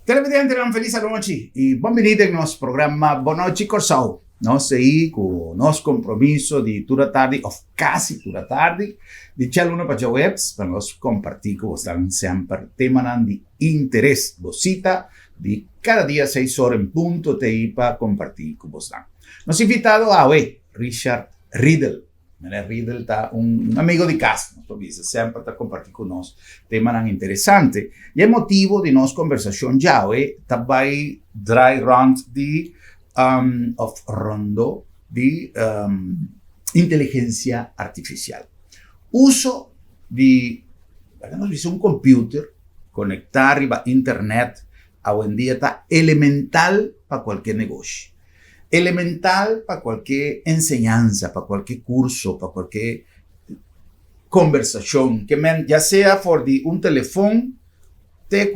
Televidente, una feliz noche y bienvenido a nuestro programa Bonochi Corsao. Nós aí com o nosso compromisso de toda tarde, ou quase toda tarde, de deixar uma para webs para nós compartir com vocês sempre temas de interesse. Vocita de cada dia 6 horas em ponto para compartir com vocês. Nosso invitado é Richard Riddle. Riddle está amigo de casa, sempre está compartilhando conosco temas interessantes. E o motivo de nossa conversação já é também dry round de rondo de inteligência artificial. Uso de um computer conectar a internet hoje em dia está elemental para qualquer negócio. Elemental para qualquer enseñanza, para qualquer curso, para qualquer conversação, que já seja por de telefone, ter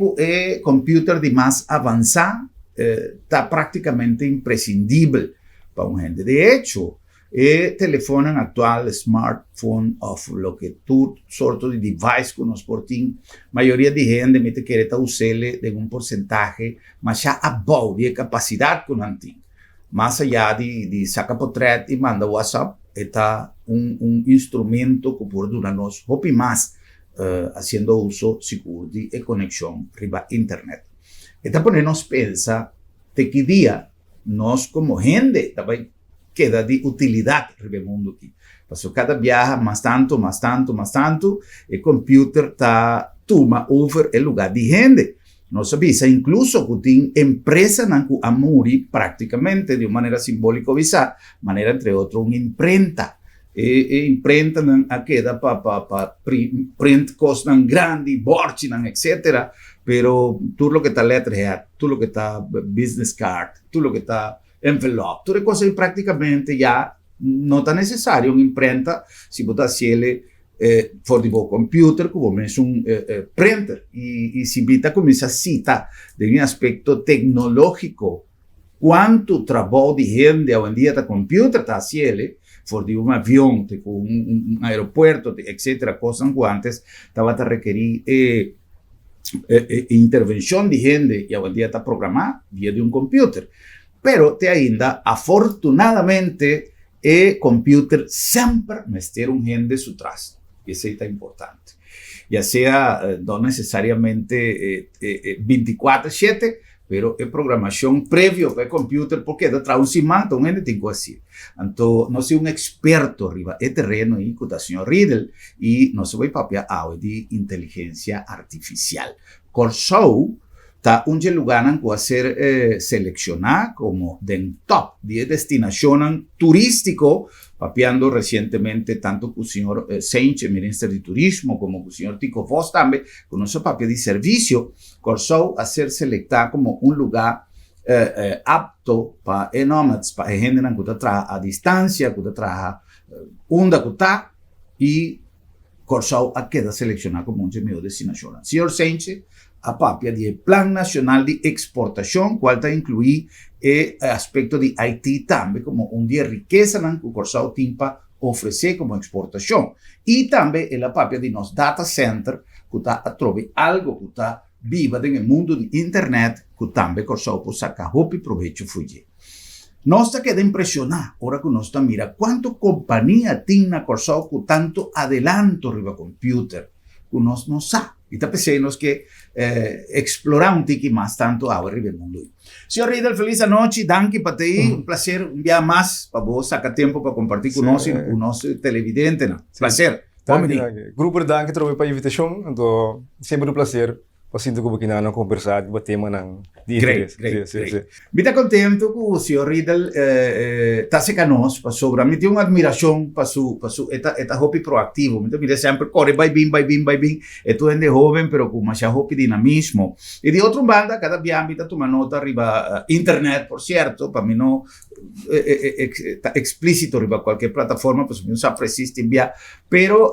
computer de mais avançado, está praticamente imprescindível para um gente. De hecho, o telefone atual, smartphone, of lo que todo sorto de device que nós portamos, maioria de gente me quer usar de porcentaje, mas já above de capacidade que nós temos. Mais allá de sacar portrait e mandar WhatsApp, está instrumento que pode nos hopi mais haciendo uso seguro de conexão riba internet. Está ponendo-nos pensar de que dia nós como gente também queda de utilidade riba mundo aqui. Porque cada viaja mais tanto, o computer está toma over o lugar de gente. Nós sabemos, incluso que tem empresa que amuri praticamente de uma maneira simbólica, maneira entre outros, uma imprenta. Imprenta a queda para print coisas grandes, bordes, etc. Pero tudo o que está letterhead, tudo o que está business card, tudo o que está envelope, tudo coisas praticamente já não está necessário uma imprenta se botar ele for de computer como mesmo printer e se invita como essa cita de aspecto tecnológico quanto trabalho de gente hoje em dia está computer está ele for de avião com aeroporto etc coisas que antes estava a requerir intervenção de gente e hoje em dia está programada via de computer pero te ainda afortunadamente o computer sempre meter gente de su trás. Isso é importante. Já seja, não necessariamente 24/7, pero é programação prévia para o computer, porque é traduzimento, então ele tem que fazer. Então, nós somos expertos arriba é terreno aí com o senhor Riddle e nós vamos papia hoje de inteligência artificial. Corsou está lugar em que ser selecionado como de top de destinação turístico, papeando recientemente tanto con el señor Sainz, ministro de Turismo, como con el señor Tico Voss también, con nuestro papel de servicio, Corsou a ser selectado como un lugar apto para nómadas, para gente que trabaja a distancia, que trabaja onde que está, y Corsou a queda seleccionado como un medio de destinación. Señor Sainz, a papia de Plan Nacional de Exportação, qual está incluído o aspecto de Haití também, como de riqueza que o Corsou tem para oferecer como exportação. E também a papia de nosso data center, que está a trovar algo que está viva no mundo de internet, que também Corsou pode sacar roupa e proveito fugir. Nós está queda impressionado, ora que nós está mira quanto companhia tem na Corsou com tanto adelanto riba computer, que nós não sabe. E está pensando que explorar tique mais tanto agora no mundo. Senhor Riddle, feliz noite, danke para ti, um prazer um dia mais para você sacar tempo para compartilhar conosco o nosso televidente. Prazer. Grupo de danke para a invitação, então sempre um prazer. Sinto que aqui não conversar sobre o tema de interesse. Great. Me está contente que o senhor Riddle está se conosco sobre me tem uma admiração para su hobby proativo. Me mira sempre corre, vai bem. É tu gente jovem, pero com mais hobby dinamismo. E de outra banda, cada dia me está tomando nota arriba internet, por certo, para mim não explícito arriba qualquer plataforma, pues não sabe resistir enviar, pero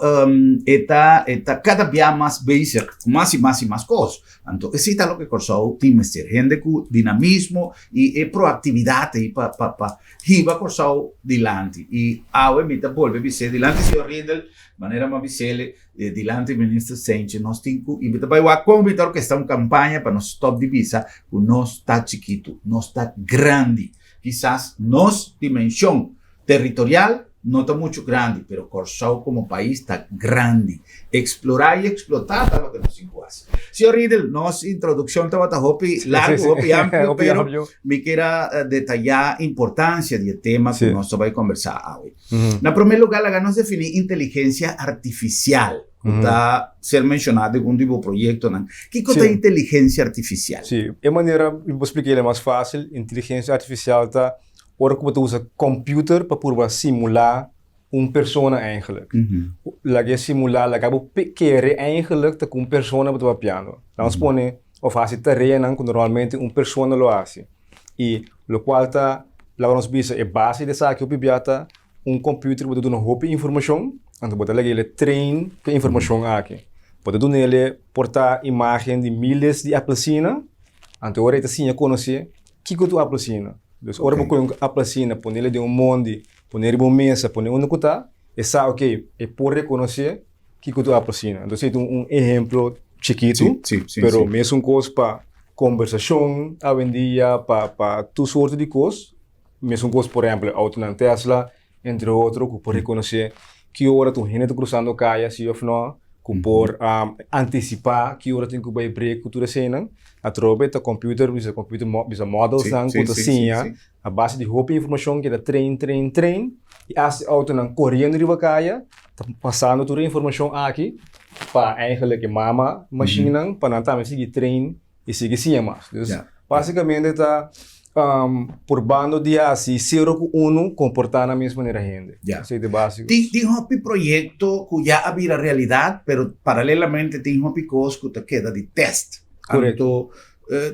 está cada dia mais basic, mais e mais coisas. Então, esse é o que Corsou tem que ser gente com dinamismo e proatividade para riba corsau dilante. E agora me volve a ser dilante se o Riedel, maneira mais visível, dilante do ministro Senche, nós temos que invitar para convidar que está uma campanha para nós stop divisa, que nós está chiquito, nós está grande. Quizás nossa dimensão territorial não está muito grande, mas Corsau como país está grande. Explorar e explotar é o que nós fazemos. Senhor Riedel, nossa introdução estava largo, amplo, pero me quero detalhar a importância do tema que nós vamos conversar hoje. Na primeiro lugar, vamos definir inteligência artificial. Está ser mencionado em um projeto. O que é inteligência artificial? Sim, de maneira, eu vou explicar mais fácil. Inteligência artificial está ora que você usa computer para simular uma pessoa eigenlijk. Laga simular, laga querer eigenlijk dat uma pessoa para piano. Nós põe ou faz terreno que normalmente uma pessoa lo hace. E lo qual tá, lá nós bisa é base dessa que o bibliata computer pode dar uma roupa informação, então pode lagar ele trein que informação aqui. Pode dar ele portar imagem de milhas de apelsina, então ora assim eu conhecer que tu apelsina. Dus ora okay. Con apelsina, pôr ele de monte, pôr ele de uma mesa, pôr onde que está, e sabe ok, e por reconhecer que tu apelsina. Então é exemplo chiquito, pero mesmo coisa para conversação, a vendia, para tu sorte de coisas, mesmo coisa, por exemplo, auto na Tesla, entre outros, que por reconhecer que hora tu gente cruzando a caia, se ou não, que por antecipar que hora tem que vai break, que tu cena, a trobe a computer bisa models dan que tu sinha a base de roupa informação que da train e as auto nan correndo de caia, tá passando toda a informação aqui para eigenlijk mama machine para não também seguir train e seguir sim mais. Dus basicamente está por bando de assim 0 com 1 comportar na mesma maneira gente. Isso é de básico. Tem um projeto que já vira realidade, pero paralelamente tem coisa que queda de teste. Correcto.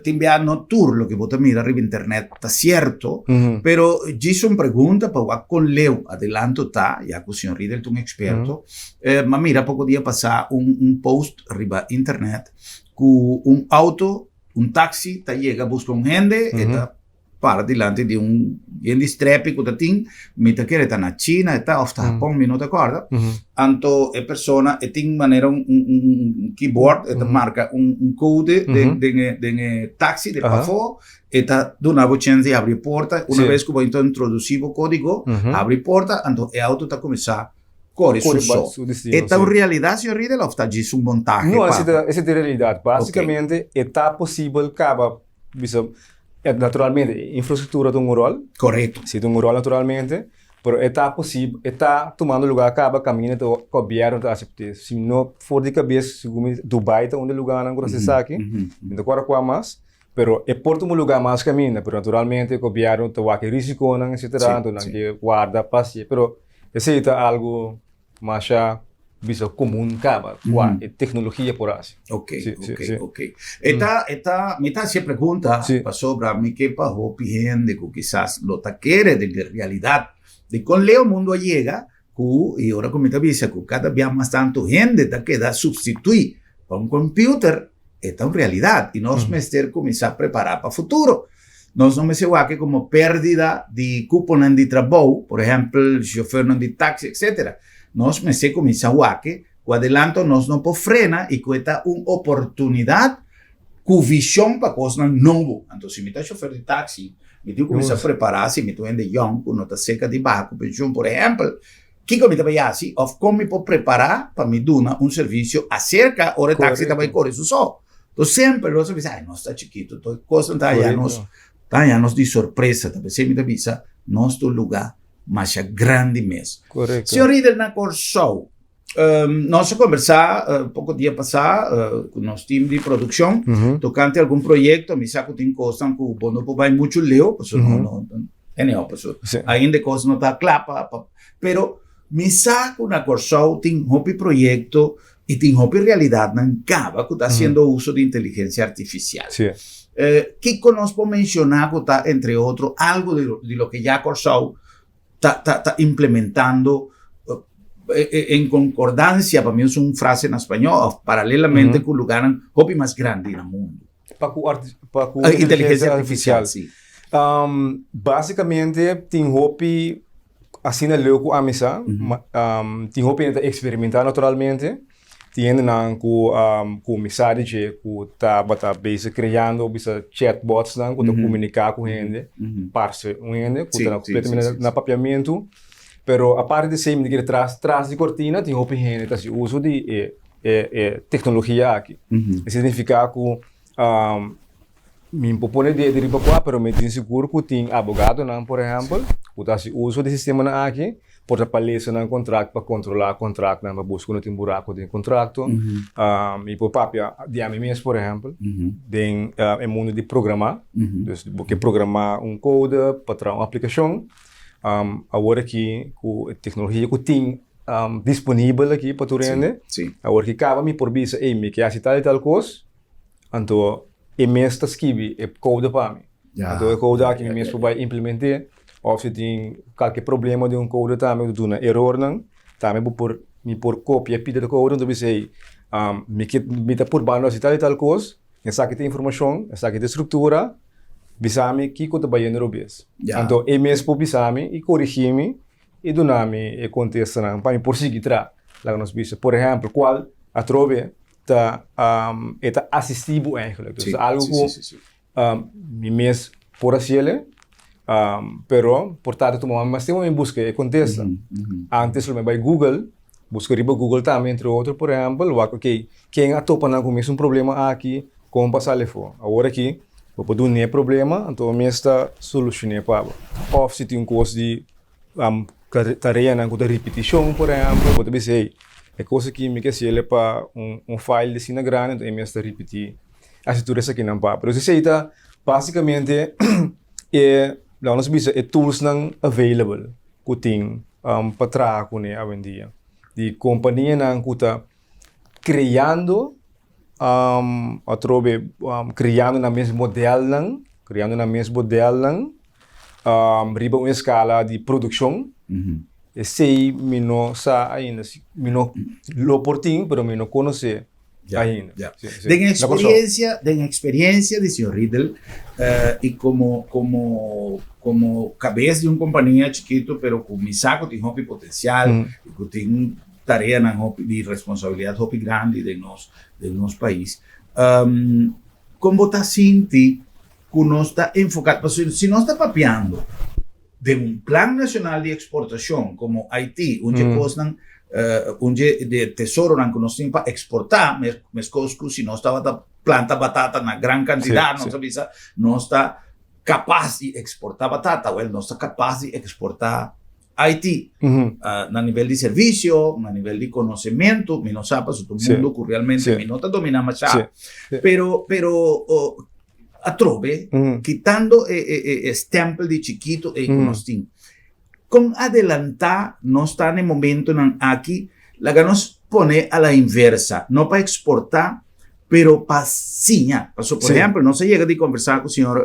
Te enviar no tour lo que vos mirar arriba internet, está cierto, pero hizo una pregunta para con Leo, adelanto está, ya que el señor Riedel es un experto, ma mira, poco día pasar un post arriba internet, que un auto, un taxi, ta llega, busca un gente, está para delante de un strepe que tem, mita que está na China, está of Japón, me no te acorda, anto e persona e tem maneira un keyboard, eta marca un code de taxi de pafo, eta dona a chance de abrir porta, una vez que vai então introduzir o código, abre porta, anto e auto tá começar corre su so. Esta é realidade, senhor Riedel, ou está disso um montagem? Não, essa é a realidade. Basicamente, está possível acaba, naturalmente, infraestrutura tem rol. Correto. Sim, tem rol naturalmente, mas está possível, está tomando lugar, acaba caminho do governo a aceitar. Se não for de cabeça, segundo Dubai, onde lugar não consegue aqui, então agora com a mais, pero é por um lugar mais caminho, mas naturalmente o governo está que risco não, etc. Então não que guarda passe, pero esse é algo mais bisa comum acaba, é tecnologia por assim. Ok. Esta se pergunta sobre mim que para o gente que quizás lo taquere de realidade, de con Leo mundo llega, e agora como está vista, que cada vez mais tanto gente que da substituir para computer, esta é uma realidade, e nós mestre começar a preparar para o futuro. Nós não me se que como pérdida de cupom de trabalho, por exemplo, chofer de táxi, etc. Nós me se começar que o adelanto nós não pode frenar e que esta uma oportunidade com visão para coisas novas. Então, se me está chofer de táxi, me tenho que começar a preparar, se me estou de young, com nota seca de baixo, pensão, por exemplo, que me está bem assim, ou como me pode preparar para me dar um serviço acerca, ou o táxi também corre isso só. Então, sempre nós pensamos, não está chiquito, então, coisa não está já nos de surpresa, talvez se me está visa, nós do lugar mais grande mesmo. Correto. Senhor Riedel, na Corsau, nós conversar pouco dia passado com nosso time de produção, tocante algum projeto, me saco tem coisa que o bono vai muito leu, ainda coisa não está clara, pero me saco na Corsau tem projeto e tem realidade na cava que está fazendo uso de inteligência artificial. Sí. Que nós podemos mencionar que está, entre outros, algo de lo que já Corsau está implementando en concordancia, para mí es una frase en español, paralelamente con lugar más grande en el mundo. para inteligência artificial, sim. Basicamente, tem hopi assim na leuco a missa, tem hopi a experimentar naturalmente, tem na com mensagem que tá base criando bisa chatbots na que comunicar com gente, parse com gente, que tá completamente na papiamento, pero a parte de ser que trás de cortina tem hopi gente tá se uso de tecnologia aqui. Isso significa que me propõe de riba qua, pero me tem seguro que tem advogado não, por exemplo, que tá se uso de sistema na aqui, por palestra na contrato para controlar contrato na busca no tem buraco de contrato, e por papia de AMS, por exemplo, tem mundo de programar, dus porque programar code para uma aplicação, agora que a tecnologia que tem disponível aqui para tu rende, agora que acaba me por bisa, me que assim tal coisa, então MS está escrevi é code para mim, então é code aqui me mesmo vai implementar, ou se tem qualquer problema de code também do na error não, também por cópia pida do code, então bisa me tá por bando assim tal coisa, essa aqui tem informação, essa aqui tem estrutura, bisa me que coisa vai indo robes, então MS por bisa me e corrigir e do nome e contexto não para me por seguir lá nos bisa, por exemplo, qual a trove tá assistivo eigenlijk, dus algo me mes por hacerle, pero portanto tomamos mais tempo em busca e contexto, antes lo me vai Google, busca riba Google também entre outros, por exemplo, ok, quem atopa na com mesmo problema aqui, como passar le for, agora aqui vou poder não é problema, então me está solucionar para, ou se tem coisa de tarefa na com repetição, por exemplo, pode dizer é coisa que me quer ser para file de cena grande, então me está repetir a situação aqui não para, mas isso aí tá basicamente lá nós bisa tools não available que tem para trás com né hoje em dia, de companhia não que tá criando criando na mesmo modelo não, riba uma escala de produção, sei me não sa ainda, me não lo portinho, pero me não conhece ainda. Den experiencia de señor Riddle y como cabeza de una compañía chiquito, pero con mi saco de hobby potencial, y que tiene tarea de responsabilidad hobby grande de nos país. Como está sinti que no está enfocado, si no está papeando de un plan nacional de exportación como Haití, de tesoro que nos tiene para exportar, si no estaba planta batata en gran cantidad, no está capaz de exportar batata, o él no está capaz de exportar Haití, a nivel de servicio, a nivel de conocimiento, no sabe, todo el mundo que realmente no está dominando más, pero a trove, quitando stempel de chiquito e conostin. Con adelantar, no está en el momento aquí, la que nos pone a la inversa, no para exportar, pero para ciñar. Por ejemplo, no se llega a conversar con el señor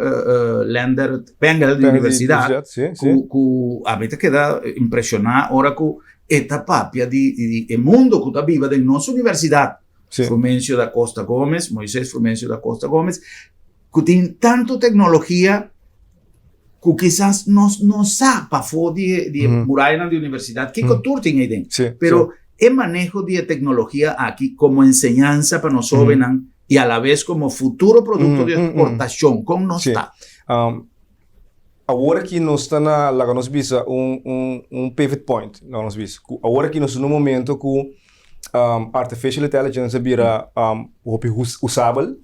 Lander Pengel de la universidad, que a mí te queda impresionado ahora con esta papia del mundo que está viva de nuestra universidad. Frumencio da Costa Gómez, Moisés Frumencio da Costa Gómez, que tiene tanto tecnología que quizás no sabe de muralla de universidad que cultura tiene ahí, pero el manejo de tecnología aquí como enseñanza para nosotros y a la vez como futuro producto de exportación, ¿cómo no está? Agora que nós está na lá nós visa pivot point, lá nós visa. Agora que nós no momento que artificial intelligence vira usável.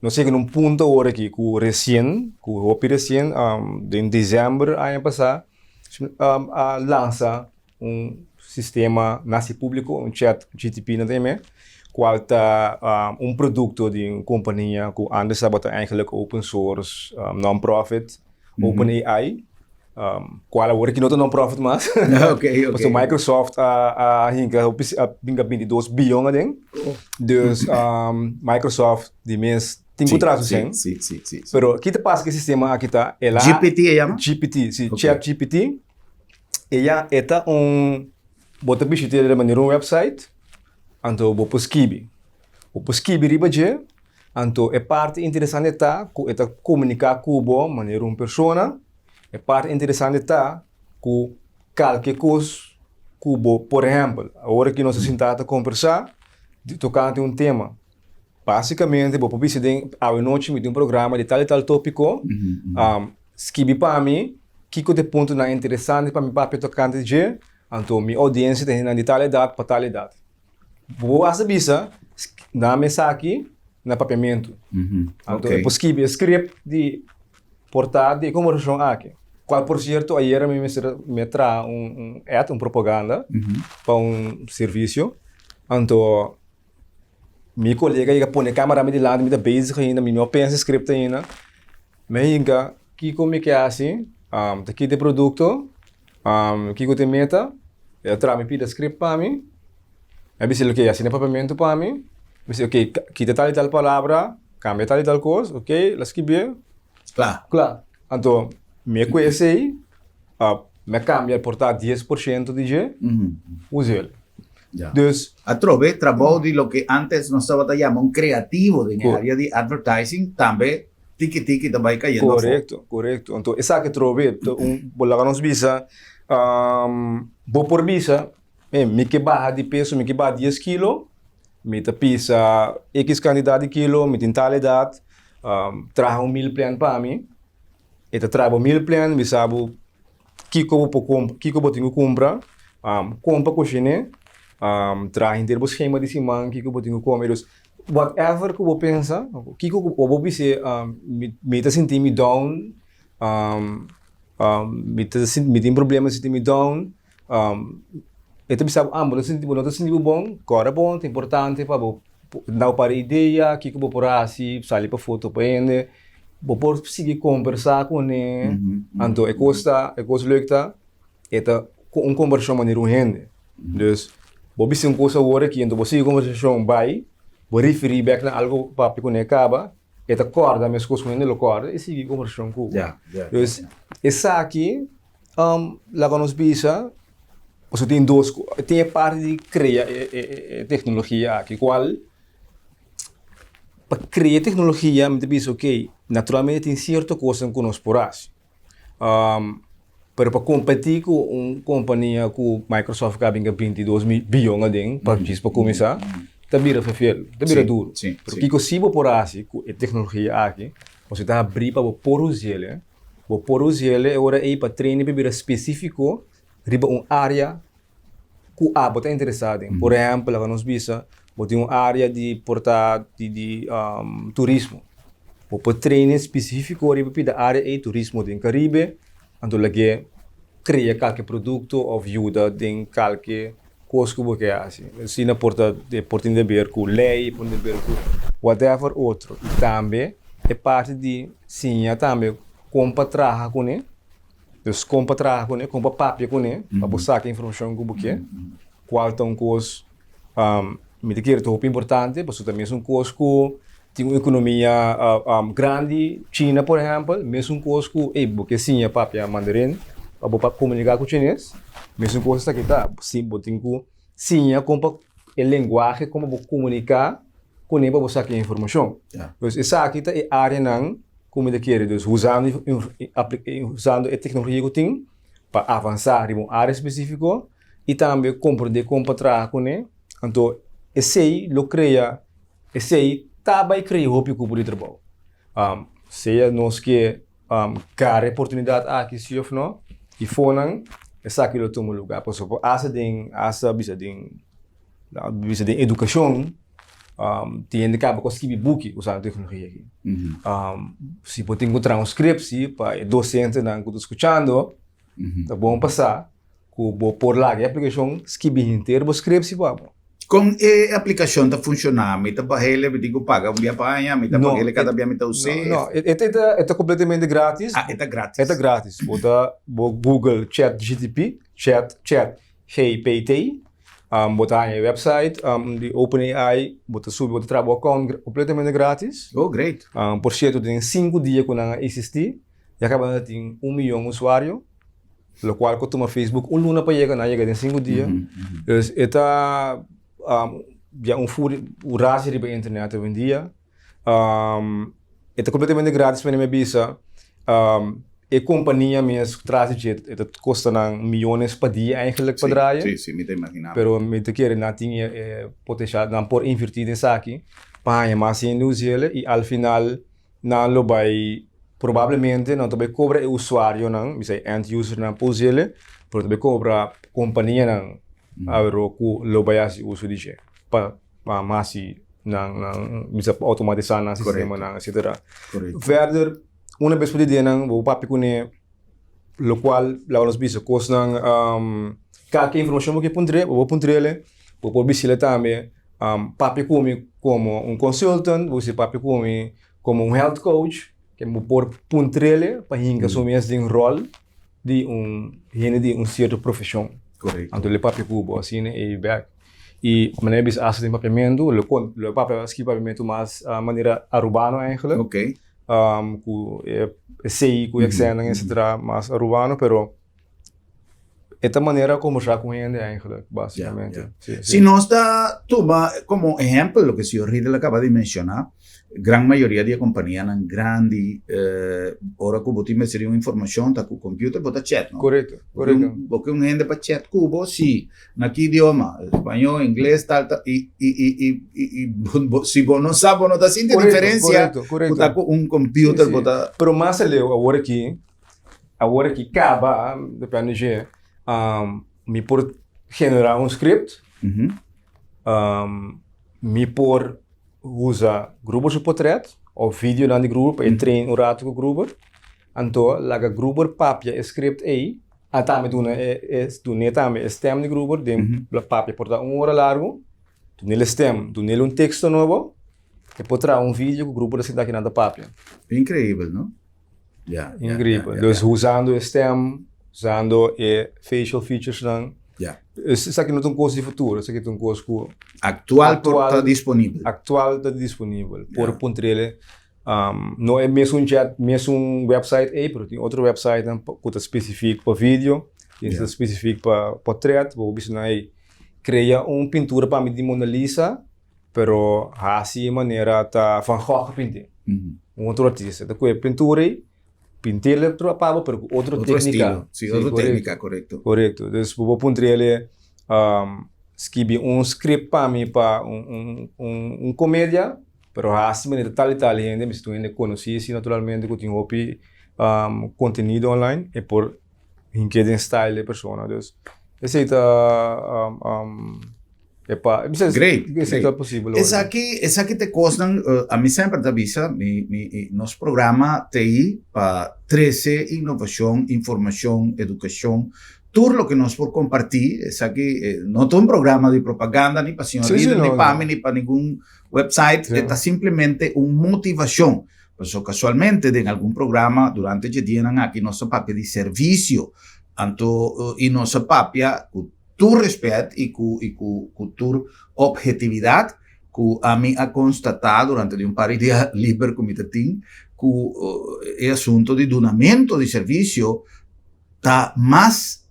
Não sei que num ponto agora aqui que recém em dezembro ano passado lança sistema nasce público chat GTP na também qual tá produto de uma companhia que antes estava eigenlijk open source non-profit OpenAI qual agora que não é non-profit mais so Microsoft pinga 22 bilhão ding dus Microsoft die mens tem contrato sim pero que te passa que sistema aqui tá ela GPT chama GPT chat GPT ela bota bicho de maneira website então vou pesquisar riba je Então, é parte interessante tá, é comunicar com o maneira uma pessoa. É parte interessante tá, com qualquer coisa, por exemplo, a hora que nós sentamos a conversar, tocando um tema. Basicamente, vou publicar a noite de um programa de tal e tal tópico, escrevi para mim, que de ponto não é interessante para mim para tocando de, então minha audiência tem de tal idade para tal idade. Vou fazer na mensagem, na papiamento. Então, depois escrevi script de portada de conversação aqui. Qual, por certo, ayer me traz uma propaganda para serviço. Então, meu colega ia pôr a câmera de lado, me dá basic ainda, me não pensa script ainda. Mas ainda, que como é que é assim? Aqui de produto, que tem meta, eu trago me pida script para mim. Eu disse, ok, assim é papiamento para mim. Eu disse, ok, quita tal e tal palavra, cambia tal e tal coisa, ok, las que bem. Claro. Então, me conheci, me cambia por 10% de G, use ele. Yeah. Entonces, atrove trabalho de lo que antes nós estava chamando creativo na área de advertising, também tiki também caindo. Correto. Então, essa que trove, bola nos visa, vou por visa, me que barra de peso, me que barra 10 kg, me te pisa X quantidade de quilo, me tem tal idade, traga 1000 plan para mim, e te trago 1000 plan, me sabe que eu vou ter que comprar, compra coxinha, traga inteiro o esquema de semana, que eu vou ter que comer, whatever que eu vou pensar, que eu vou dizer, me te sentir me down, me tem problema sentir me down, e tu sabe, mas não te sentir bom, agora bom, é importante para dar para ideia, que eu vou por assim, sair para foto para ele, vou por seguir conversar com ele, então é coisa leuk tá, é conversão maneira urgente, então vou dizer uma coisa agora que então você conversação vai, vou referir back na algo para que ele acaba, é corda, mas coisa com ele corda e seguir conversão com. Então essa aqui, lá quando nos bisa você tem a parte de criar tecnologia aqui, qual para criar tecnologia, me diz ok, naturalmente tem certa coisa que nós porás, para competir com uma companhia com Microsoft que tem 22 bilhões para começar, também é feio, também é duro. Porque que se você porás com a tecnologia aqui, você está abrir para produzir ele, agora é para treinar para específico riba uma área que você está interessado em. Por exemplo, lá nos bisa, você tem uma área de portar de turismo. Você treina específico riba para a área de turismo do Caribe, então lá cria qualquer produto ou ajuda em qualquer coisa que você quer. Se não porta de ver com lei, porta de ver com whatever outro. E também é parte de sim, também compra trabalho com ele. Então, compra papel com ele, para buscar a informação que você quer. Qual é uma coisa, me quer muito importante, porque também é uma coisa que tem uma economia grande, China, por exemplo, mesmo uma coisa que, porque sim, é papel mandarim, para comunicar com o chinês, mesmo uma coisa que está, sim, tem que, sim, compra a linguagem, como para comunicar com ele, para buscar a informação. Então, essa aqui é a área não, como ele quer, usando a tecnologia que tem para avançar em uma área específica e também comprar com ele. Então, esse aí, lo cria, esse aí, também cria o tipo de trabalho. Se nós que cara oportunidade aqui se ou não, e foram, essa aqui lo toma lugar. Por exemplo, bisa de educação, tem de cabo conseguir book usando tecnologia aqui. Se você encontrar um script para docente não que escutando, tá bom passar, que vou por lá a aplicação escrever inteiro o script se vai. Com a aplicação está funcionando, me está barrele, me digo paga um dia para amanhã, me está barrele cada dia me está usando. Não, é completamente grátis. É grátis. É grátis. Bota Google Chat GTP, Chat GPT. Botar aí website, de OpenAI, botar trabalho completamente grátis. Oh, great. Por certo, tem 5 dias que não existe, e acaba de ter 1 milhão de usuários, o qual que toma Facebook, luna para chegar em 5 dias. Então, já furo o raso de internet hoje em dia, É completamente grátis para minha visa. A companhia mesmo traz het custa miljones per dia eigenlijk para draaien. Sim, sim, me te imaginava. Pero me te quer não tinha potencial não por invertir nessa aqui. Para mais em New Zealand e ao final não lo vai provavelmente não também cobra o usuário não, bisa end user não New Zealand, pero também cobra companhia não, agora que lo vai assim uso de je. Para mais não bisa automatizar o sistema não, etc. Verder una vez por dia nang vou papi kune lo qual la nos bisa cos nang qualquer informação que vou puntrele vou por bisile também papi kumi como consultant vou ser papi kumi como health coach que vou por puntrele para hinga somente de rol de de certo profissão. Correto. Então le papi kubo assim e back e maneira bis as de papiamento lo papi ski papiamento mais maneira urbano eigenlijk. Okay. Com CI, com Excel, etc., mais urbano, pero esta maneira como já com gente eigenlijk, basicamente. Yeah. Sí, sí. Si nos da, toma como ejemplo lo que el señor Riddle acaba de mencionar, gran mayoría de compañías grandi, ahora cubo tiene sería una información ta cu computer bota chat, ¿no? Correcto. Porque un gente para chat cubo, sí, aquí idioma, español, inglés, tal, y si vos no sabes, no está sin diferencia, correcto. un computer Sí. bota. Pero mais leu agora aqui acaba, depende de me por generar script, me por usa grupos de portret ou vídeo dan die groep en train un rato com grupo. Então, laga grupo papia script aí, atame tu ne tame stem de grupo, dem papia por dar hora largo, tu nele stem, tu nele texto novo, e por trazer vídeo com o grupo da cidade na papia. Incrível, não? Incrível. Então, usando stem, usando facial features dan. Isso aqui não é um curso de futuro, isso aqui é um curso atual está disponível. Atual está disponível. Por puntrele, não é mesmo um chat, mesmo um website aí, mas tem outro website que está específico para vídeo, que está específico para portrait, vou ensinar aí. Cria uma pintura para mim de Mona Lisa, pero assim maneira tá Van Gogh pinte. Outro artista, então é pintura aí. Pintar para pero outra técnica. Sí, otra técnica, correcto. Correcto. Entonces, vou puntrele escrever script para mim para comédia, pero assim maneira tal gente, mas tu ainda conhece naturalmente que tem conteúdo online e por LinkedIn style de persona. Então, esse Great. É possível. Essa aqui te costam, a mim sempre te avisa, nosso programa TI para 13 inovação, informação, educação, tudo o que nós por compartilhar. Essa aqui não é um programa de propaganda, nem para o senhor líder, nem para mim, nem para nenhum website, é simplesmente uma motivação. Porque casualmente, em algum programa, durante o dia, aqui nosso papel de serviço, e nossa papel, tu respeito e com tu objetividade, que a mim ha constatado durante um par de dias livre como eu tenho, que o assunto de donamento de serviço está mais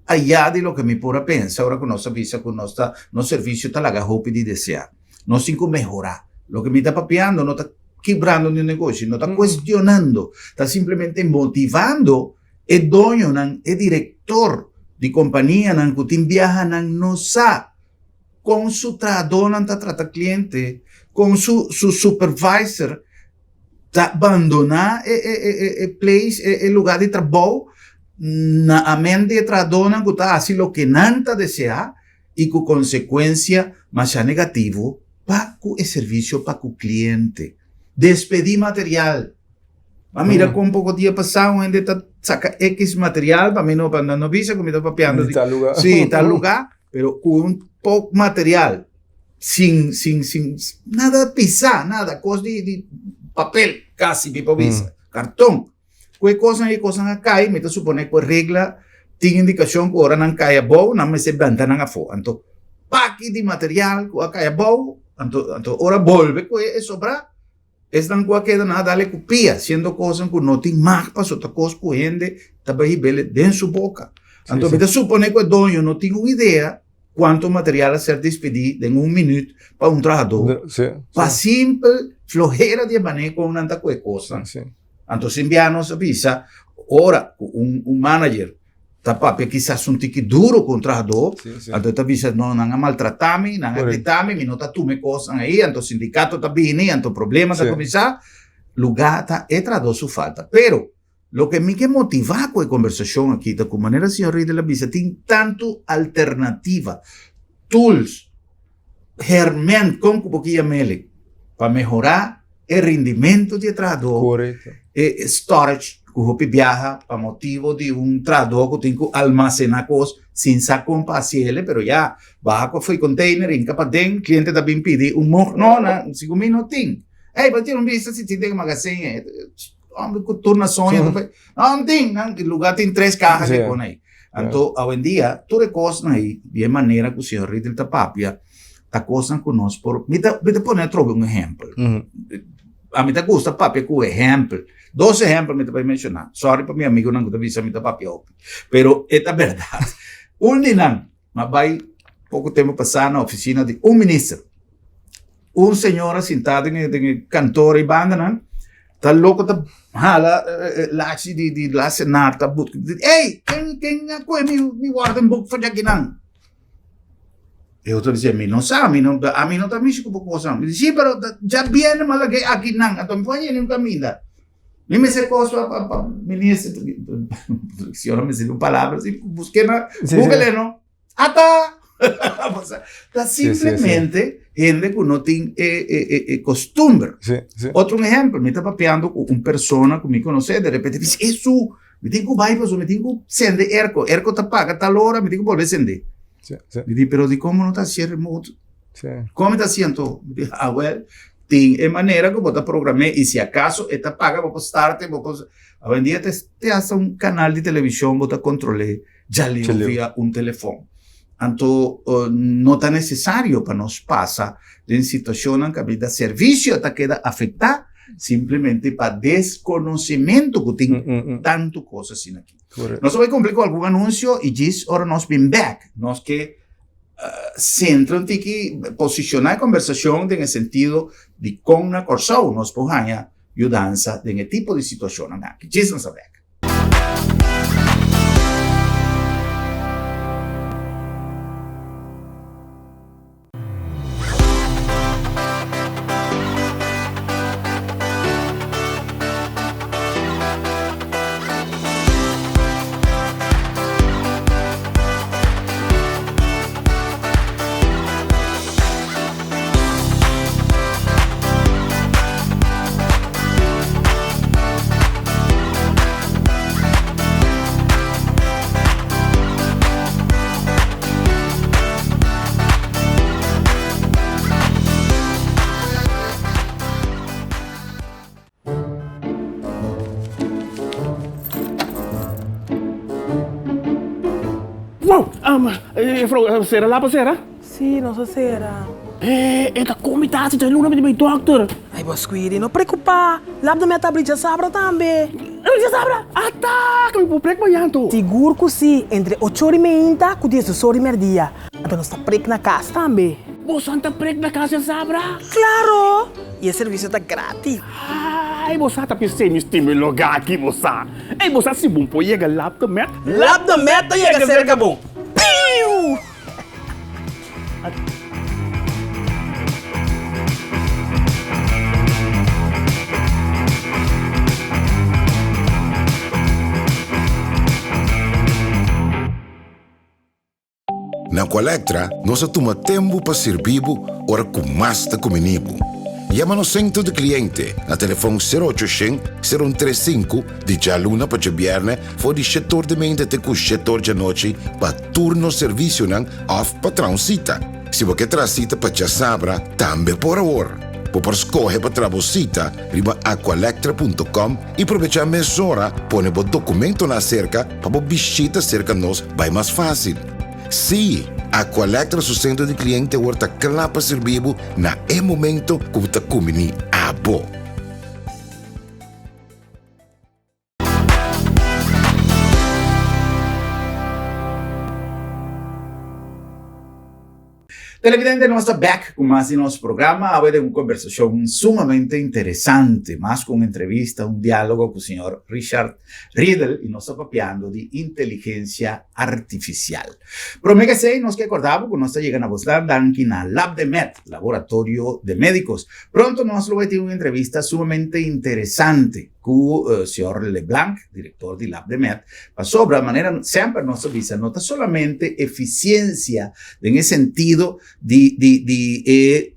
allá de lo que me pode pensar. Agora que nós avisa que nosso serviço está lá hope de desejar. Nós temos que melhorar. O que me está papeando não está quebrando nenhum negócio, não está questionando, está simplesmente motivando o dono, o diretor de companhia que tem viaja não sabe com su trador está trata cliente com su supervisor está abandonar place el lugar de trabalho na mente de trador que está assim o que não está desejar e com consequência mais negativo para o serviço para o cliente despedir material. Mira, com um pouco de dia passado, a gente saca X material, para mim não visa, como está papeando. Tal lugar. Sí, tal lugar, pero com um pouco material, sem nada pisar, nada, coisa de papel, quase, tipo visa, cartão. Qualquer coisa não cai, me supone que a regra tem indicação que agora não cai a boa, não me se banta não a fora. Então, paque de material que cai a boa, então, agora volve, que é sobrar. Estão qualquer nada darle copia, sendo coisas que não tem mais para outra coisa que gente também bele dentro sua boca. Então, me supone que o dono não tem uma ideia quanto material a ser despedido em 1 minuto para um trajador. Sim. Para simples flojera de manejo com tanta coisa. Sim. Então, se enviamos avisa, ora, manager, papi, quizás um tique duro com o trajador, então te avisa, não maltratar-me, não gritar-me, não tá tume coisas aí, então o sindicato tá vindo, então o problema tá começar, lugar tá, é trajador sua falta. Pero, lo que me quer motivar com a conversação aqui, da com maneira, senhor Rei de la Visa, tem tanto alternativa, tools, herramientas, como um pouquinho mele, para melhorar o rendimento de trajador. Correto. Storage, que o viaja para motivo de trajador que tem que almacenar coisas sem saber como passar, mas já, baja com o container, incapaz de, cliente também pede não, 5 minutos, ei, para ter vista se tem magazine, turnações, não tem, lugar tem 3 carros que põe aí. Então, hoje em dia, toda coisa aí, de maneira que o senhor Rei del Tapapia está coisa conosco, me pone trovo um exemplo. A mim gosta papi com exemplo. 2 exemplos me vai mencionar. Sorry para meu amigo, não gosta de me papi open. Pero é a verdade. Não, mas vai pouco tempo passar na oficina de ministro. Senhora sentado em cantor e banda, não? Tá louco, tá hala, laço de lá cenar, tá but. Ei, quem é me guarda book para aqui não? Eu estou dizendo, a mim não está me com coisa. Me disse, pero já viene mal aqui não, então me põe no caminho. Me sei coisa para ministro, senhora me disse palavras e busquei na Google, não? Tá. Simplesmente gente que não tem costume. Outro exemplo, me está papeando com uma pessoa que me conhece, de repente diz, isso, me tenho que vai, me tenho que sender erco tá paga tal hora, me tenho que volver sender. Me diz, pero de como não está sendo remoto? Como está sendo? Tem maneira que você programar e se acaso está paga, você start, hoje em dia te hace canal de televisão, você controla, já lhe via telefone. Então, não está necessário para nós passar em situação em que a vida serviço está queda afetada simplesmente para desconhecimento que tem tanto coisa assim aqui. Nós vamos cumprir com algum anúncio e diz, ora nós bem back. Nós que centram tem que posicionar a conversação no sentido de como na corção nós podemos ajudança nesse tipo de situação aqui. Diz nós back. Sera lá, sera? Sì, non so sera. Esta comitasse de luna de meu doctor. Ai, Bosquiri, não preocupa. Lá da minha tablita sabra também. Já sabra? Tá, que me vou preco yanto. Seguro que sim, entre 8h30 e 10h dia. Então nós está preco na casa também. Você está preco na casa, sabra? Claro! E o serviço está grátis. Ai, você está pensando em este lugar aqui, você. Ei, você se bom pode chegar lá da meta. Lá da meta chega cerca bom. Piu! Na Colectra, nós tomamos tempo para servir ora com mais da comunibo. Llama no centro de cliente na telefone 0800 035 de já luna para viernes for de setor de mente até o setor de noite para turno serviço não off para transita. Se você transita para já sabra, também por hora. Por escolher para trabalhar, riba aqualectra.com e aproveitar a mesura, põe o documento na cerca para visita cerca nós vai mais fácil. Sim, a Colectra su centro de cliente worta clapa servibo na e momento que você comini a bo. Televidente, nós estamos back com mais de nosso programa. A ver, uma conversação sumamente interessante, mais com uma entrevista, um diálogo com o senhor Richard Riedel, e nós estamos falando de inteligência artificial. Promete que sei, nós que acordamos que nós estamos chegando a buscar aqui na LabDeMed, Laboratório de Médicos. Pronto, nós vamos ter uma entrevista sumamente interessante com o senhor Leblanc, diretor de LabDeMed, sobre a maneira, sempre nossa visa, não solamente eficiência, em esse sentido de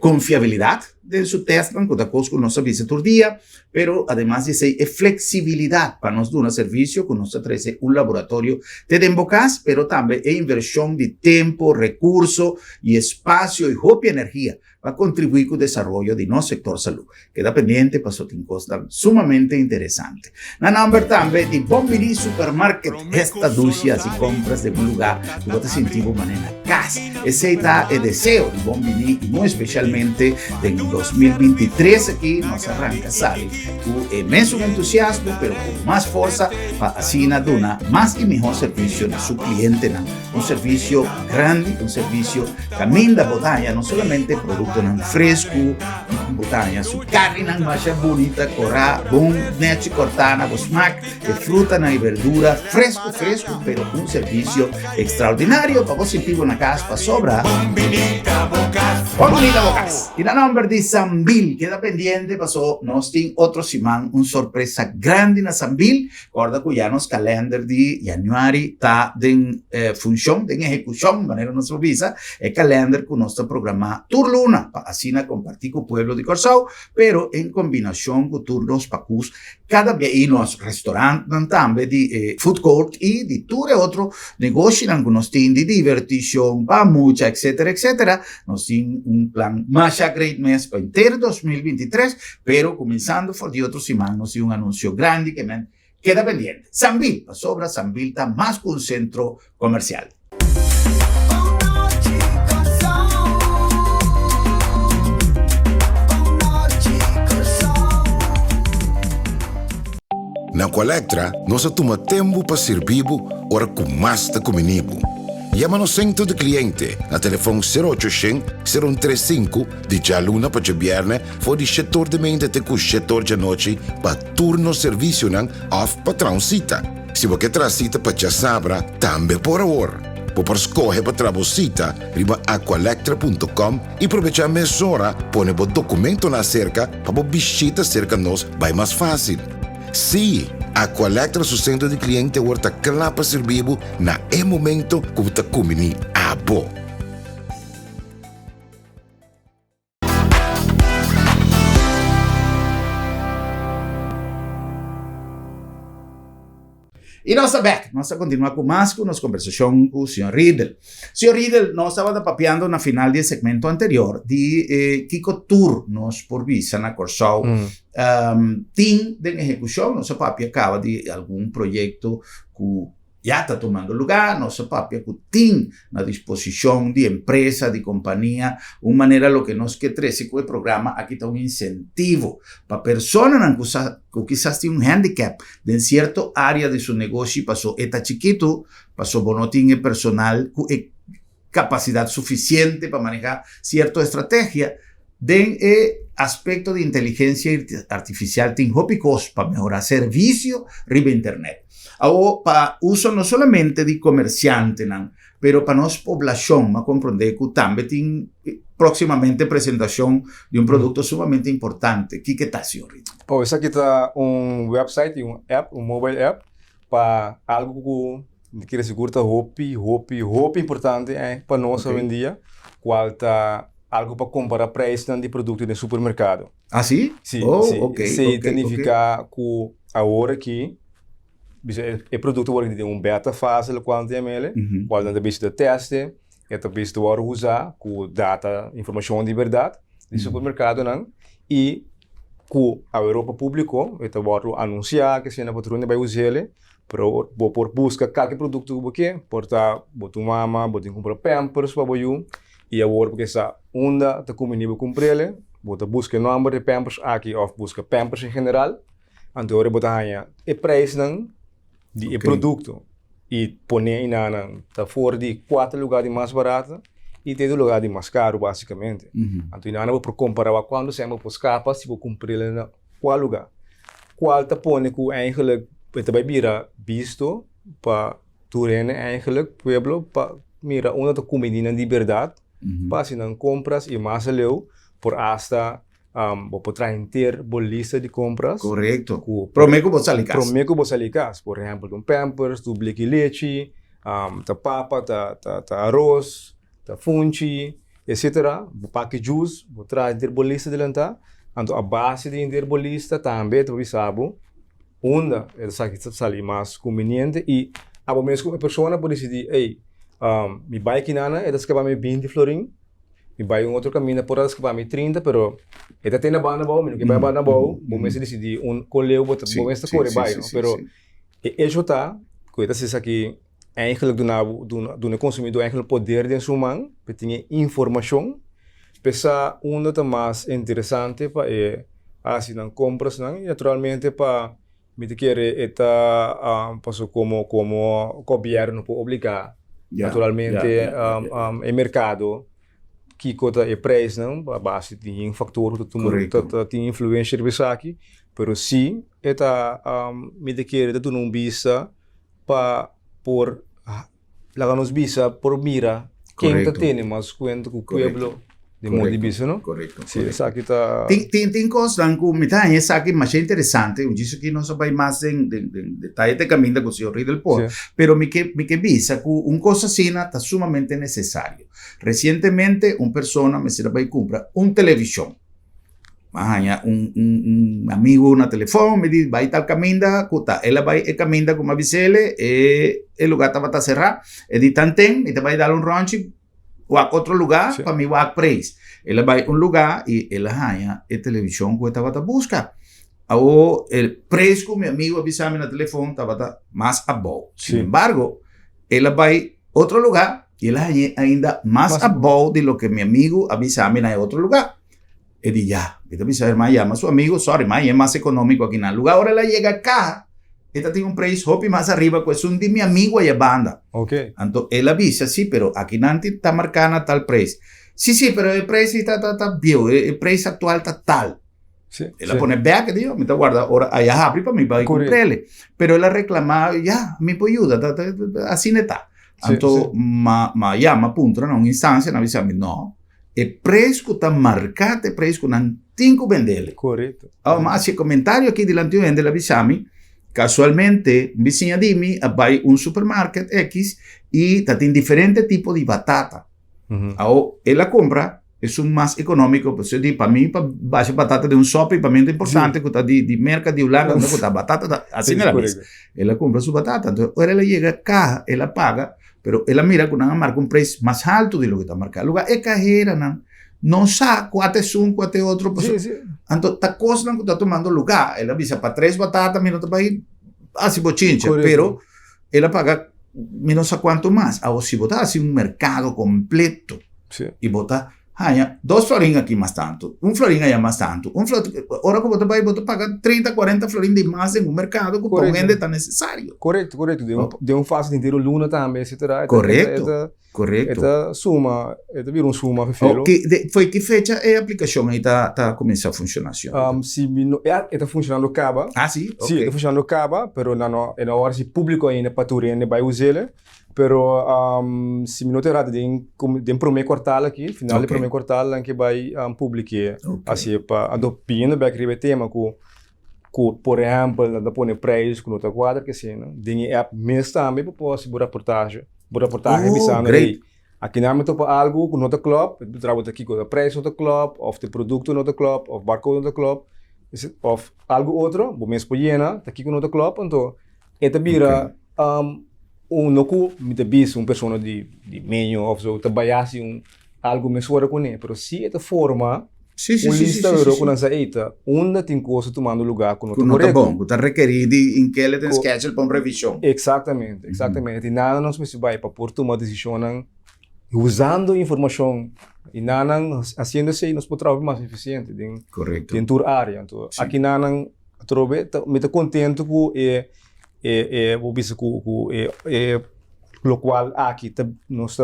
confiabilidade de su teste, que da coisa que nós visa todo dia, pero además de flexibilidade para nos dar um serviço que nos oferece laboratório de embocas, pero também inversão de tempo, recurso e espaço e roupa e energia para contribuir com o desenvolvimento de nosso sector saúde. Queda pendiente para o encosta sumamente interessante. Na number também de Bombini Supermarket, esta dúzia de compras de um lugar que você sentir de maneira casa. Esse é o desejo de Bombini, e muito especialmente em 2023 aqui, nós arranca, sabe, com imenso entusiasmo, pero com mais força, para assim dar mais e melhor serviço a seu cliente, um serviço grande, um serviço caminho da botanha, não somente produto fresco, botanha, su carne mais bonita, corá, bom, nete cortada, com smack, de fruta e verdura, fresco, pero um serviço extraordinário para você sentir na casa, para sobrar. Bonita Bocas. E na número de Sambil, queda pendiente, passou, nós temos outro semana, uma surpresa grande na Sambil, guarda que já nos calendar de janeiro está em função, em execução, de maneira nossa visa, é calendar que nós está programado Turluna, para assim compartir com o povo de Corsau, pero em combinação com turnos pacus, cada vez, e nos restaurantes também de food court e de tudo outro negócio que nós temos de divertição, para muita, etc. Nós temos plan mais great mês para inteiro 2023, pero começando por de outros semanas, nós temos anúncio grande que queda pendiente. Sambil, a sobra Sambil está mais que centro comercial. Na Colectra, nós toma tempo para servir ora com mais de comunibo. Llama no centro de cliente na telefone 0800-035 de Jaluna para Jabierne for de setor de mente até com setor de noite para turno serviço não off patrão cita. Se você traz cita para Jasabra, também por hora. Por escolher para trabalhar riba aqualectra.com e aproveitar a mesura, põe o documento na cerca para visita cerca nós vai mais fácil. Sim, a Colectra su centro de cliente horta clapa servibo na momento que você comini abo. E nós back, nós continuamos com mais com nossa conversação com o Sr. Riedel. Sr. Riedel, nós estávamos papeando na final do segmento anterior de Kiko Tour, nós por visa na Corsau. Tem de execução, nossa papia acaba de algum projeto que já está tomando lugar, nossa papia que tem na disposição de empresa, de companhia, uma maneira lo que nós queremos com o programa, aqui está um incentivo para pessoas que quizás tem um handicap de certa área de seu negócio, passou está chiquito, passou não tem personal com capacidade suficiente para manejar certa estratégia, den aspecto de inteligência artificial tem hópicos para melhorar serviço riba internet. Ou para uso não somente de comerciante, pero para nossa população, mas compreender que também tem proximamente apresentação de um produto sumamente importante. O que está, senhor? Esse aqui está um website, um app, um mobile app, para algo que quer segura roupa importante para nós hoje em dia, qual está algo para comparar preços de produtos de supermercado. Ah, sim? Sim, oh, sim. Ok. Significa que a hora que o produto vai ter beta fase quanto ml, qual é a vista de teste, é a vista de usar com data, informação de verdade do supermercado, não? E que a Europa publicou, é a anunciar que se a patrulha vai usar ele, por busca qualquer produto que porta botar mama, botar comprar pampers para boiú, e agora porque essa onda está comunicando com ele, botar busca o número de pampers aqui ou busca pampers em geral, então agora botar aí o preço não de produto e põe na tá fora de 4 lugares mais barato e tem lugar de mais caro, basicamente. Então, não vou comparar quando você vai escapar, se vou cumprir na qual lugar. Qual te põe que eigenlijk het bij mira visto para turene eigenlijk pueblo para mira una te combina liberdade para se não compras e mais leu por hasta vou trazer bolista de compras. Correcto. Prometo vos salicas. Prometo vos salicas. Por exemplo, pampers, tu blique leite, ta papa, ta arroz, ta funchi, etc. Vou paque juice, vou trazer bolista de lantar. Então, a base de interbolista também, tu sabe, onde é sali mais conveniente e a mesma pessoa pode decidir, ei, me vai aqui nana, é das que vai me 20 florim, me vai outro caminho por das que vai me 30, pero é tem na banda boa, me que vai banda boa, vou me decidir colheu, vou esta cor vai, pero é jota, coisa se aqui eigenlijk do consumidor eigenlijk poder de sua mão, para ter informação. Pesa uno tá mais interessante para assim não compras não e naturalmente para me te querer eta passo como governo pode obrigar naturalmente o mercado que cota é preço não a base de um fator que tem influência sobre aqui, pero sim eta me te querer tu não visa para por lá nos visa por mira quem tá tendo mais cuenta com o pueblo de modo di business, no? Corretto. Sì, sa che ta... Tem coisas que me tá essa aqui mais interessante, eu disse que não só vai mais em detalhe de caminho com o senhor del Por, pero me que visa que coisa assim está sumamente necessário. Recentemente, persona me será vai comprar televisão. Amigo na telefone me diz, vai tal caminho, ela vai caminho com uma visele, e o lugar estava cerrado, e de tantem, e te vai dar rancho, ou a outro lugar, para mim, o preço. Ela vai lugar e ela ganha a televisão que estava a buscar. O preço que meu amigo avisava na telefone estava mais abaixo. Sin embargo, ela vai outro lugar e ela ganha ainda mais abaixo de lo que meu amigo avisava na outro lugar. E diz, já, ele avisa, mas llama a seu amigo, sorry, mas é mais econômico aqui no lugar. Agora ela chega acá. Esta tem preço hopi mais arriba, que é de meu amigo e a banda. Ok. Então, ela avisa, sim, pero aqui não está marcando tal preço. Sim, pero o preço está bio, o preço atual está tal. Ela põe back, digo, me guarda, agora aí abre para mim, para comprar ele. Pero ela reclama, já, me pode ajudar, assim está. Então, ma llama, punto, na instância, na avisa, não, o preço que está marcado, o preço que não tem que vender. Correto. Mas esse comentário aqui delante de ela avisa-me, casualmente, vizinha de mim vai supermarket X e tem diferente tipo de batata. Ela compra, é mais econômico, para mim, para base batata de sopa, para mim é importante, que está de mercado de Holanda, que está batata, assim ela diz. Ela compra sua batata, então, ela chega a casa, ela paga, pero ela mira que não marca preço mais alto do que está marcado. Lugar é carreira, não sabe qual é qual é outro. Então, a coisa não está tomando lugar. Ela avisa para 3 batatas, mas não está para ir assim, bochincha. Pero ela paga, não sei quanto mais. Agora, se botar assim mercado completo e botar, 2 florinhos aqui mais tanto, florinho aí mais tanto, agora que você vai pagar 30, 40 florinhos de mais em mercado que para vender está necessário. Correto. De fase inteiro luna também, etc. Correto. Esta suma, vira suma para filho. Foi que fecha a aplicação aí está começando a funcionar? Está funcionando caba. Sim? Sim, está funcionando caba, pero não é hora se público ainda para turene vai usar. Pero se me notar de primeiro quartal aqui, final do primeiro quartal em que vai publicar assim para adoptando bem aquele tema que por exemplo da põe preço com outra quadra que assim, tem app mesmo também para poder fazer reportagem visando aí aqui na me topa algo com outra club, trabalho aqui com o preço outra club, ou de produto outra club, ou barcode outra club, ou algo outro, vou mesmo llena aqui com outra club, então esta vira no que me te pessoa de meio ou so trabalhar algo mais fora com ele, pero se esta forma lista com essa eita, onde tem coisa tomando lugar com não tá bom, que tá requerido em que ele tem schedule para uma revisão. Exatamente. E nada nos se vai para por tomar decisão usando informação e nada fazendo assim nos pode trabalhar mais eficiente em tua área. Então aqui nada trobe me tá contento com vou dizer Lo qual aqui nós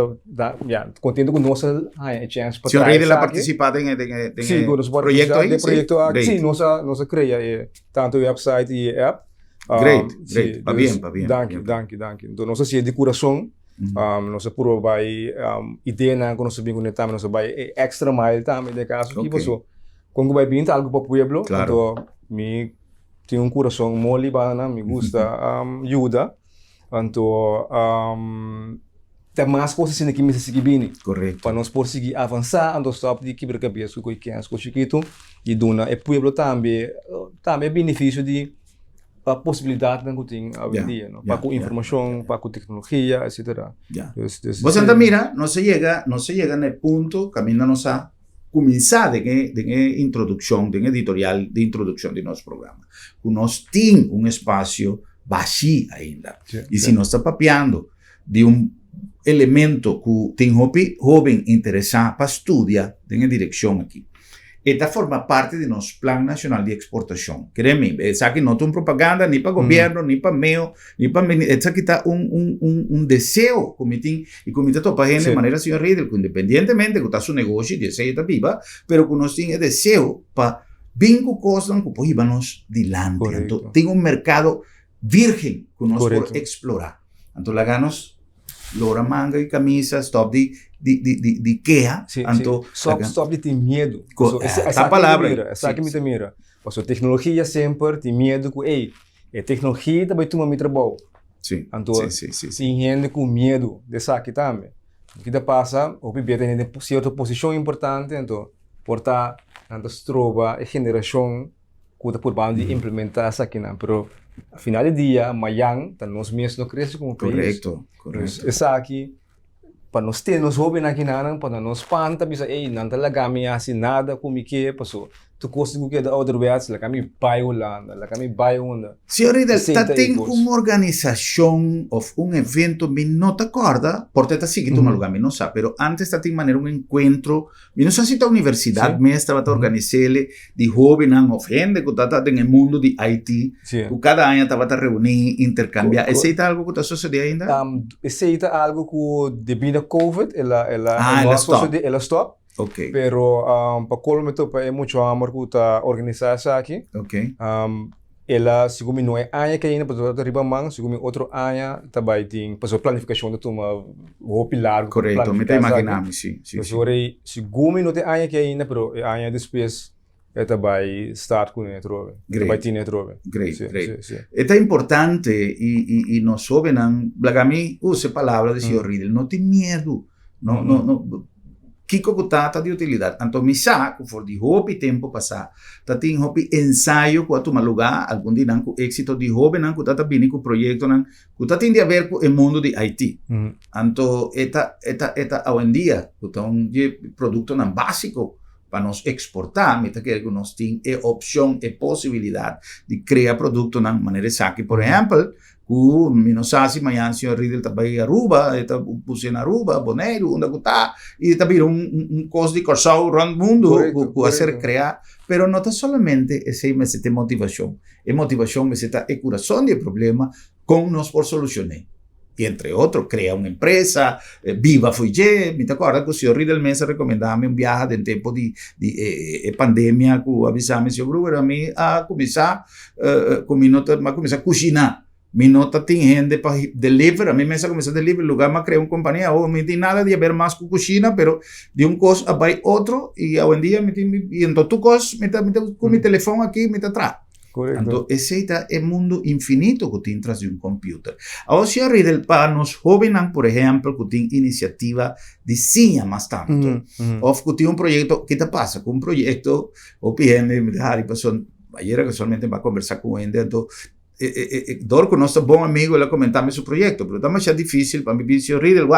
contento com nossa chance para Senhor Riedel ha participado en Sim, com nosso proyecto ahí? projeto aqui. Great. Sim, nós cria tanto website e app. Great. Sim, Va bien, va bien. Danke. Então, nós assim de coração, nós por vai ideia na quando nós bem conectamos, nós vai extra mile também de caso que Okay. passou. Quando vai vir algo para o pueblo, Claro. então me tem coração muito libana, me gusta ajuda. Então, tem mais coisas assim que me seguir bem. Correcto. Para nós conseguir avançar, então stop de quebra-cabeça com quem chiquito e dona e pueblo também benefício de a possibilidade que tem hoje em dia, para com informação, para com tecnologia, etc. Ya. Vos anda mira, no se llega en el punto, camina a comenzar de introducción, de editorial de introducción de nuestro programa. Nos tiene un espacio vacío ainda. Y si nos está papeando de un elemento que tiene joven interesado para estudiar en dirección aquí. Esta forma parte de nuestro Plan Nacional de Exportación. Créeme, esa que no es una propaganda ni para gobierno, ni para MEO, ni para... Esta que está un deseo y comité toda gente de manera, señor Riedel, que independientemente que está su negocio y desea estar viva, pero que nos tiene deseo para bingo cosas que pues íbamos delante. Entonces, tiene un mercado virgen que nos por explorar. Entonces, la ganos lora manga e camisa, stop de queja. Stop de ter medo. Essa palavra. Essa que me tem mira. Porque a tecnologia sempre tem medo que, a tecnologia também toma muito trabalho. Sim. Então, tem gente com medo dessa aqui também. O que passa, o PIB tem certa posição importante, então, portar, então, se trova a geração que está por banda de implementar essa aqui, mas a final do dia, amanhã, nós mesmos não crescemos como país. Correto. Essa aqui, para nós ter nos jovens aqui, para nós panta, bisa, não talaga kami assim nada como que passou. Tu consegues que da outra vez, lá kami baio lá, lá kami baio onda. Senhor Riedel, tem uma organização ou um evento, me não te acorda, porque está seguindo um lugar, me não sabe, mas antes tem maneira encontro, me não sei se a universidade mestra vai organizar de jovens ou gente que está no mundo de IT, que cada ano estava a reunir, intercambiar. Esse é algo que está sucedendo ainda? Esse é algo que devido a COVID, ela stop. Okay. Pero para colmeto pa muito amor que está organizada aqui. Okay. Ela segundo não é ano que ainda para outra riba mang, segundo outro ano também tem para a planificação de uma o pilar. Correto, me te imaginamos, sim. Segundo não tem ano que ainda, pero ano depois também start com netro. Também tem netro. Great. É importante e nós sobenan, blagami use palavra de senhor Riedel, não tem medo. Não Kiko kutata de utilidade. Então, me saco, for de hobby tempo passar. Tem hobby ensaio com a toma lugar, algum dia com êxito de hobby, não kutata bini com projeto, não kutata tem a ver com o mundo de IT. Então, eta hoje em dia, então, de produto não básico para nós exportar, meta que nós tem a opção, a possibilidade de criar produto na maneira saque, por exemplo, mi non sa se amanhã o senhor Riedel está aí Aruba, está pusendo Aruba, Bonaire, onde está, e está vendo coisa de corção around o mundo, que a ser criar, pero não está solamente esse motivação, é motivação, mas está a curação de problema com nós por solucionar. E entre outros, cria uma empresa, viva foi me te acorda que o senhor Riedel Mesa recomendava um viagem em tempo de pandemia, que avisava o senhor Gruber a mim a começar a cozinhar. Mi nota tem gente para deliver, a mim mesmo começa a deliver lugar, mas criar uma companhia, ou me tem nada de haver mais com cozinha, pero de coisa vai outro, e hoje em dia, e então tu coisa, com meu telefone aqui, me atrás. Então, esse é o mundo infinito que tem atrás de computer. Agora, senhor Riedel, para os jovens, por exemplo, que tem iniciativa de sim, mas tanto, ou que tem projeto, que te passa com projeto, ou PN, me deixaram, ayer casualmente vai conversar com ele, então, Dorco, nosso bom amigo, ele comentava seu projeto, mas está mais difícil para mim, senhor Riedel,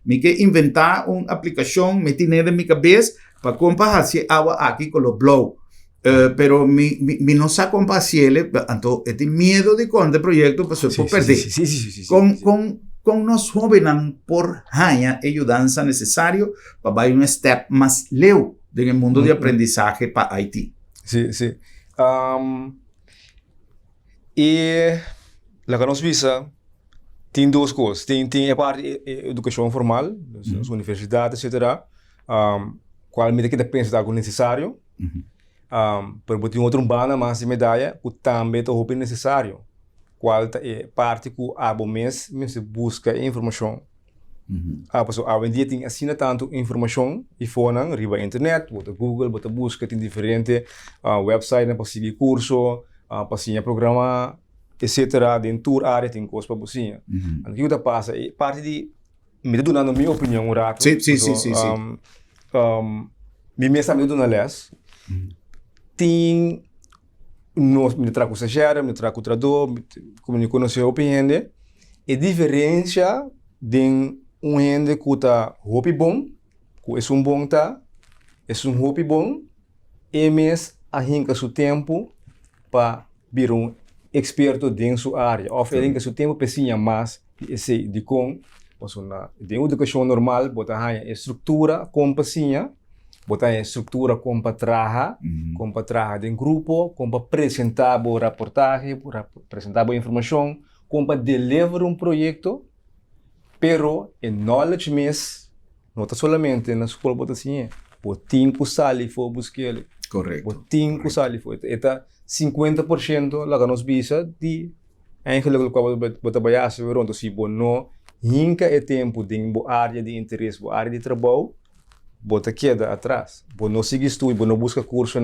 me quer inventar uma aplicação, me tem na minha cabeça, para comparar se água aqui com o blow. Pero me não sabe comparar se ele, então, eu tenho medo de quando o projeto passou por perder. Com nós jovens, por ganhar a ajudança necessária para dar step mais leu no mundo de aprendizagem para IT. Sim. E la que nos visa, Tem duas coisas. Tem a parte de educação formal, as universidades, etc. Qual medida que depende de algo necessário. Pero tem outra banda mais de medalha que também é necessário. Qual é parte que a mês se busca informação. Hoje em dia tem assim tanto informação e fora riba internet, bota Google, bota busca, tem diferentes websites para seguir curso, para seguir programa, etc. Dentro da área tem coisas para buscar. O que está passa é parte de me dando minha opinião um rato. Sim. Me mesmo me dando les. Tem me trago estagiário, me trago tradutor, como me conhece a opinião, e diferença de gente que está hobby bom, que é bom tá, é hobby bom, e mesmo a gente seu tempo para vir experto dentro sua área, ou a seu tempo precisa mais de com, de educação normal, botar a estrutura com paciência, botar a estrutura com para trabalhar em grupo, com para apresentar boa reportagem, apresentar boa informação, com para deliver projeto, pero o knowledge mesmo, não está somente na escola, botar assim, tem que sair for buscar, Correto. tem que sair for, eta 50% lá que nos visa de eigenlijk qual botar baixa, então se não hinca é tempo de área de interesse, área de trabalho, bota queda atrás. Bo não sigue estudo, bo não busca curso,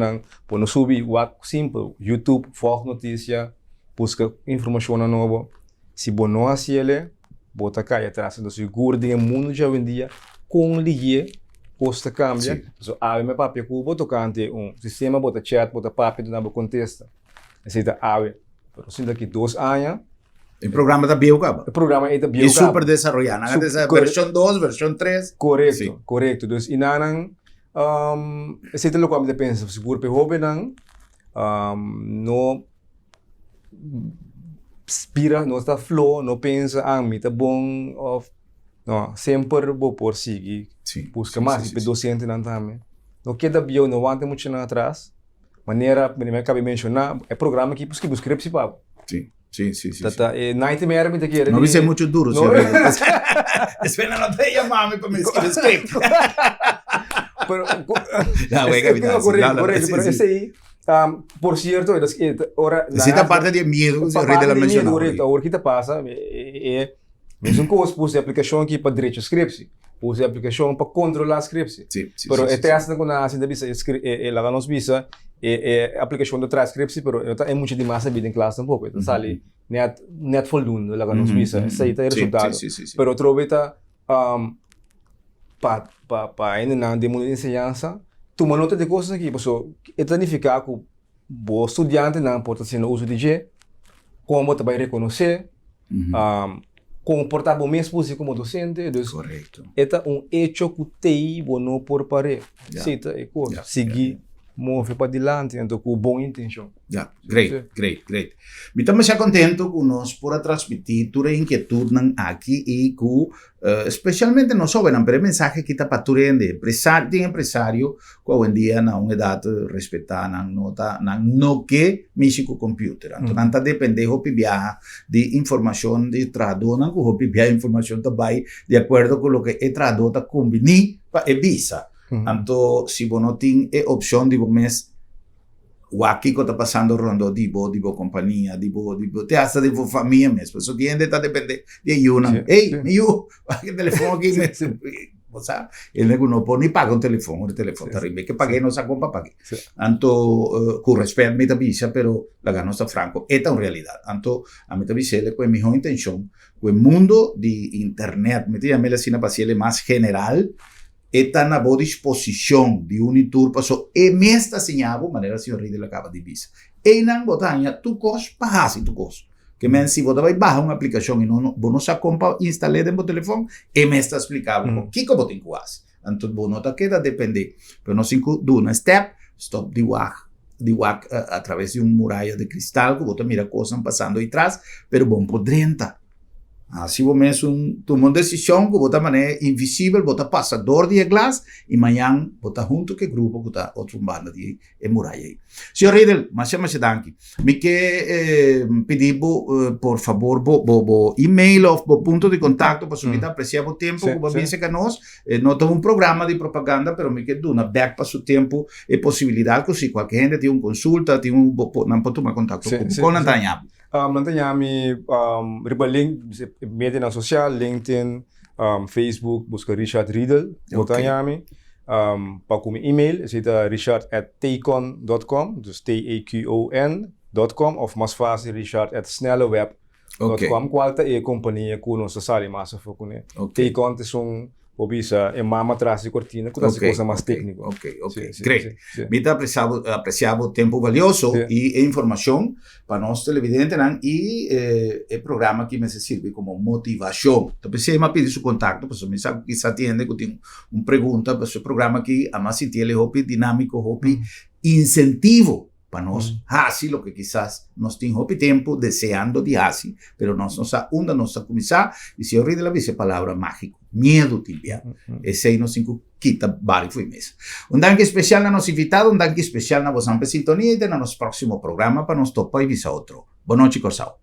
bo não subir o simples, YouTube, foca notícia, busca informação nova. Se bo não assim ele, bota cai atrás. Então seguro de mundo já em dia com ligue, costa cambia. So ave me papi ku boto cante sistema bota chat, bota papi do nabo contesta. Aceita ave. Pero sin daqui 2 anos El programa está bien, ¿cabo? o programa é Y súper desarrollado. Versión 2, versión 3. Correto, Sí. correto. Dus inanang esse lo kwam de pensa seguro pe hobenang no spira, no está flow, no pensa mi tá bom of no, sempre bo por seguir. Sí. Busca mais pe docente nan também. No queda bio no wante muito na atrás. Maneira, me acabei mencionar, é programa que busca principal. Sí. Sí. Tata, nightmare me te quiere. No dice mucho duro, No. ¿sí? Espera, no te llamarme para me escribir script. Pero, Correcto, pero ese ahí, por cierto, ahora... Esta parte de miedo, que se rey de la mención. Correcto, ahora que te pasa, mesmo que você puse a aplicação aqui para direito de scripts, puse a aplicação para controlar a scripts. Sí. Pero este hace con la hacienda visa, la nos visa, aplicação de transcripts, pero é muito demais a vida em classe pouco. Então sale net voldoende, la nos visa, esse aí tá o resultado. Sí. Pero outro beta pa ainda na demo de ensinança, toma nota de coisas aqui, porque é significa que o estudante não pode ser no uso de G, como vai reconhecer, comportar mesmo assim como docente, Correcto. é hecho que tem não por parer, aceita é coisa, seguir, move para adiante, então com boa intenção. Ya, great. Me estamos ya contento que nos pueda transmitir tu inquietud aquí y que especialmente nos soberan, pero el mensaje que está para tu de empresario que hoy en día en una edad respetada no que mísico computer. Entonces, nanta depende de viaja de información de traducción, que viaja información también de acuerdo con lo que el traductor está combinando para visa. Entonces, si vos no tienes opción de mes o aqui que está passando rondo dibo companhia, dibo te hasta dibo família mesmo. Isso tiende a depender de uma. Ei, meu, que telefone aqui mesmo. Você, ele não pode nem pagar o telefone está arriba, que paguei nossa compra paguei. Então, com respeito me avisa, pero la gana está franco. Esta é uma realidade. Então, a mim avisa ele com a minha intenção, com o mundo de internet, me tinha me assim na paciência mais general. Está na boa disposição de Unitur, passou e me está assinado, maneira se o rei dela acaba de visa. E na botanha, tu cos, pahasi tu cos. Que men se você vai baixar uma aplicação e não você compra, instale no telefone, e me está explicando o que você tem que fazer. Então, você não queda depender. Pero não se do uma step, stop de walk através de muralha de cristal, que você mira coisas passando aí atrás, pero bom por dentro. Assim, o mesmo tomou uma decisão que você maneira invisível, você passador de glass e amanhã você junto com o grupo que está outro banda de muralha. Senhor Riedel, mas danke. Me que pedir por favor bo e-mail ou bo ponto de contato para subir apreciar o tempo que vai vir com nós. Não tem programa de propaganda, pero me que dá uma back para o tempo e possibilidade que se qualquer gente tem consulta, tem não pode tomar contato com Antônio. Nanti link media social, LinkedIn, Facebook, busca Richard Riedel, Nanti para como e-mail, zit richard@tacon.com, dus TAQON.com, of mais fácil richard@snelleweb.com, qual é a companhia que nós salimos a fazer. Tacon é obisa e mama atrás de cortina, que é coisa mais técnica. Great. Mita apreciava o tempo valioso e a informação para nós televidentes e o programa que me serve como motivação. Então, se eu pedir seu contato, porque me sabe que se atende, que tem uma pergunta para o programa aqui, a mais se ele é dinâmico, incentivo para nós, assim, o que quizás nós temos tempo desejando de assim, pero nós não sabemos onde nós começar, e se eu rir de la vice palavra mágico, medo tibia, esse aí nos quita vários meses. Danke especial na nosso invitado, danke especial na vossa sintonia e no nosso próximo programa para nos topar e visa outro. Boa noite, Corsao.